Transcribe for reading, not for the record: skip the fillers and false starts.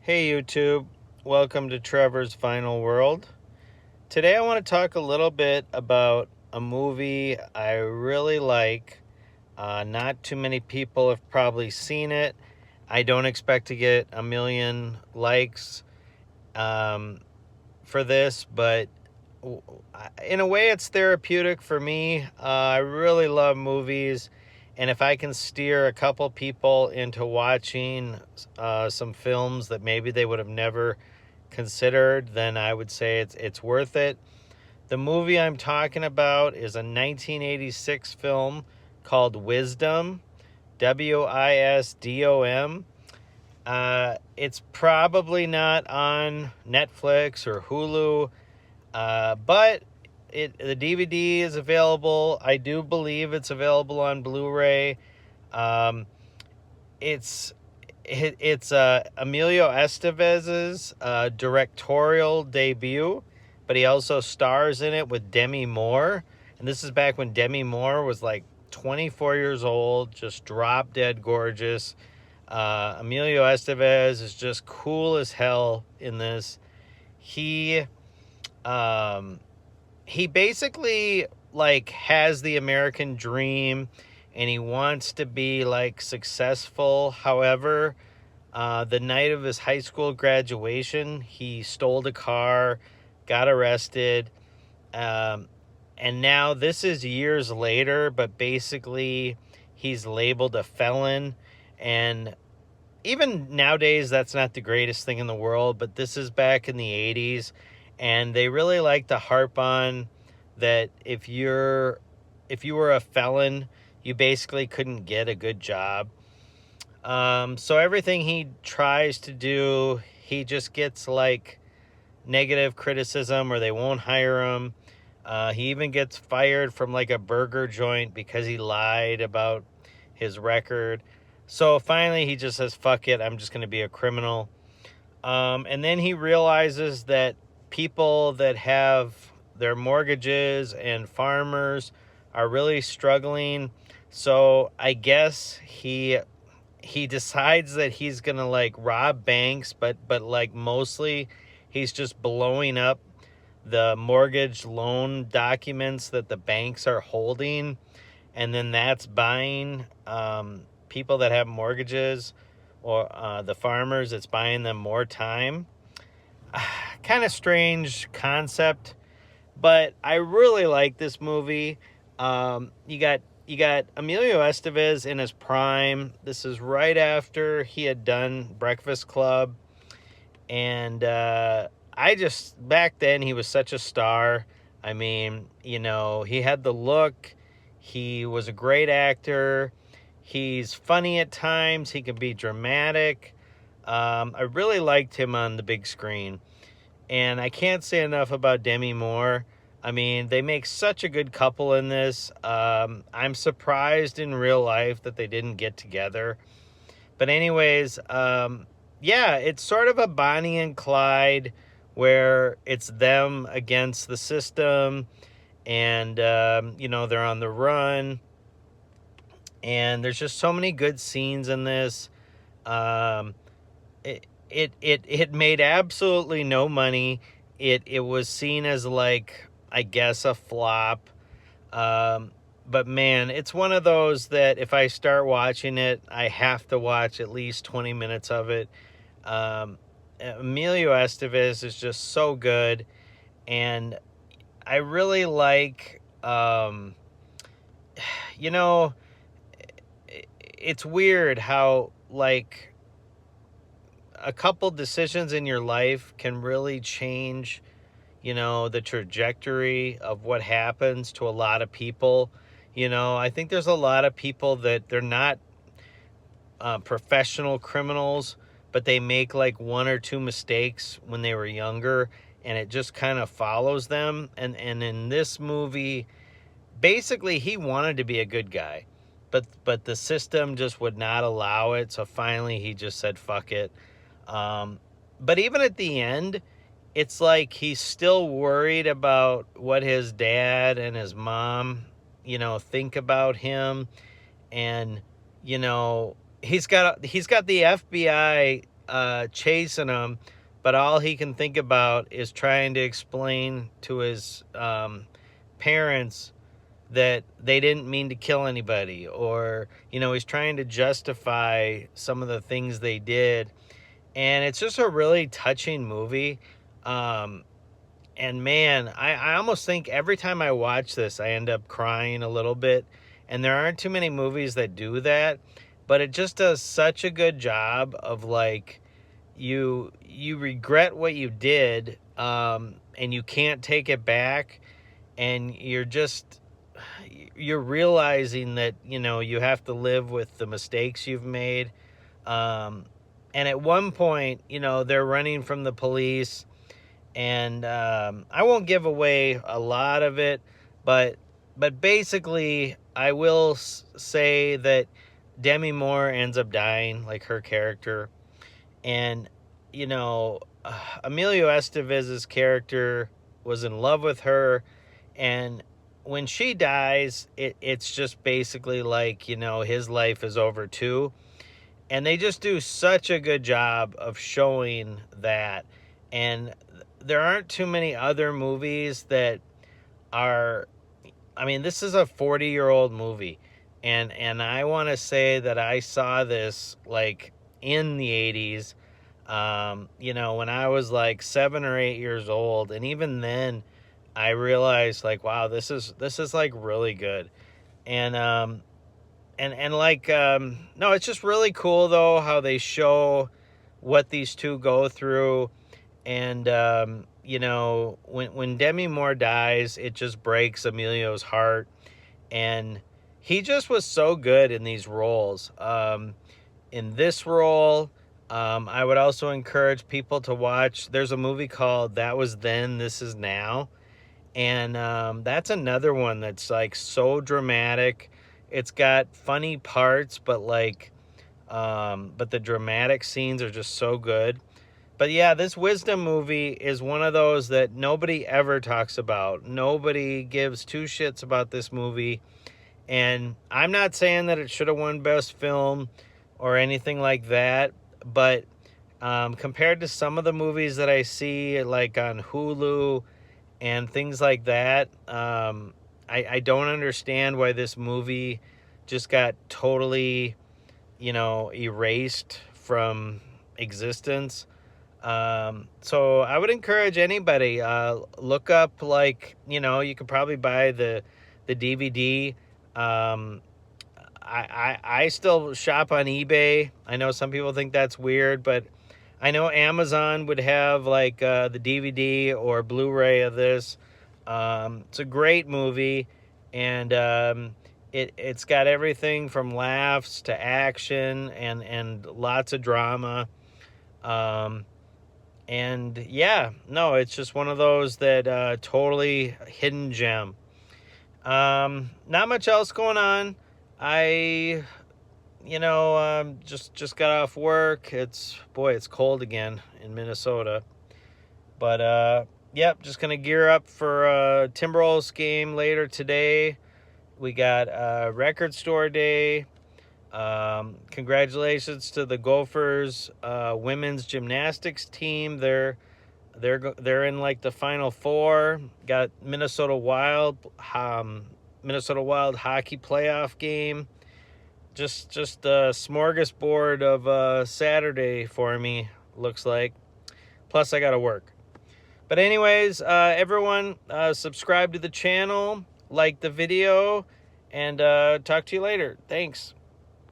Hey YouTube, welcome to Trevor's Final World. Today I want to talk a little bit about a movie I really like. Not too many people have probably seen it. I don't expect to get a million likes for this, but in a way it's therapeutic for me. I really love movies, and if I can steer a couple people into watching some films that maybe they would have never considered, then I would say it's worth it. The movie I'm talking about is a 1986 film called Wisdom, Wisdom. It's probably not on Netflix or Hulu, but the DVD is available. I do believe it's available on Blu-ray. Um, it's Emilio Estevez's directorial debut, but he also stars in it with Demi Moore. And this is back when Demi Moore was like 24 years old, just drop dead gorgeous. Emilio Estevez is just cool as hell in this. He basically like has the American dream, and he wants to be like successful. However, the night of his high school graduation, he stole a car, got arrested, and now this is years later, but basically he's labeled a felon. And even nowadays, that's not the greatest thing in the world, but this is back in the 80s, and they really like to harp on that if you were a felon, you basically couldn't get a good job. So everything he tries to do, he just gets like negative criticism, or they won't hire him. He even gets fired from like a burger joint because he lied about his record. So finally he just says, fuck it, I'm just going to be a criminal. And then he realizes that people that have their mortgages and farmers are really struggling. So I guess he decides that he's going to like rob banks, but like mostly he's just blowing up the mortgage loan documents that the banks are holding, and then that's buying people that have mortgages, or the farmers, it's buying them more time. Kind of strange concept, but I really like this movie. You got Emilio Estevez in his prime. This is right after he had done Breakfast Club, and I just, back then he was such a star. I mean, he had the look. He was a great actor. He's funny at times. He can be dramatic. I really liked him on the big screen. And I can't say enough about Demi Moore. I mean, they make such a good couple in this. I'm surprised in real life that they didn't get together. But anyways, yeah, it's sort of a Bonnie and Clyde, where it's them against the system, and they're on the run, and there's just so many good scenes in this. It made absolutely no money. It was seen as like, I guess, a flop. But man, it's one of those that if I start watching it, I have to watch at least 20 minutes of it. Emilio Estevez is just so good, and I really like, it's weird how like a couple decisions in your life can really change, the trajectory of what happens to a lot of people. I think there's a lot of people that they're not professional criminals, but they make like one or two mistakes when they were younger, and it just kind of follows them. And in this movie, basically he wanted to be a good guy, but the system just would not allow it. So finally he just said, fuck it. But even at the end, it's like he's still worried about what his dad and his mom, think about him. And, he's got the FBI chasing him, but all he can think about is trying to explain to his parents that they didn't mean to kill anybody, or he's trying to justify some of the things they did. And it's just a really touching movie. And man, I almost think every time I watch this, I end up crying a little bit. And there aren't too many movies that do that, but it just does such a good job of like, you regret what you did, and you can't take it back, and you're realizing that you have to live with the mistakes you've made. And at one point, they're running from the police, and I won't give away a lot of it, but basically, I will say that Demi Moore ends up dying, like her character. And, Emilio Estevez's character was in love with her. And when she dies, it's just basically like, his life is over too. And they just do such a good job of showing that. And there aren't too many other movies that are, this is a 40-year-old movie. And I want to say that I saw this like in the 80s, when I was like 7 or 8 years old. And even then I realized like, wow, this is like really good. And like, no, it's just really cool though, how they show what these two go through. And, when Demi Moore dies, it just breaks Emilio's heart. And he just was so good in these roles. In this role, I would also encourage people to watch, there's a movie called That Was Then, This Is Now. And that's another one that's like so dramatic. It's got funny parts, but the dramatic scenes are just so good. But yeah, this Wisdom movie is one of those that nobody ever talks about. Nobody gives two shits about this movie. And I'm not saying that it should have won Best Film or anything like that. But compared to some of the movies that I see like on Hulu and things like that, I don't understand why this movie just got totally, erased from existence. So I would encourage anybody, look up, like, you could probably buy the DVD. I still shop on eBay. I know some people think that's weird, but I know Amazon would have like the DVD or Blu-ray of this. It's a great movie, and it's got everything from laughs to action and lots of drama. And yeah, no, it's just one of those that totally hidden gem. Not much else going on. I just got off work. It's cold again in Minnesota. But yep, just gonna gear up for Timberwolves game later today. We got record store day. Congratulations to the Gophers women's gymnastics team. They're in like the Final Four. Got Minnesota Wild hockey playoff game. Just a smorgasbord of Saturday for me, looks like. Plus I gotta work. But anyways, everyone, subscribe to the channel, like the video, and talk to you later. Thanks.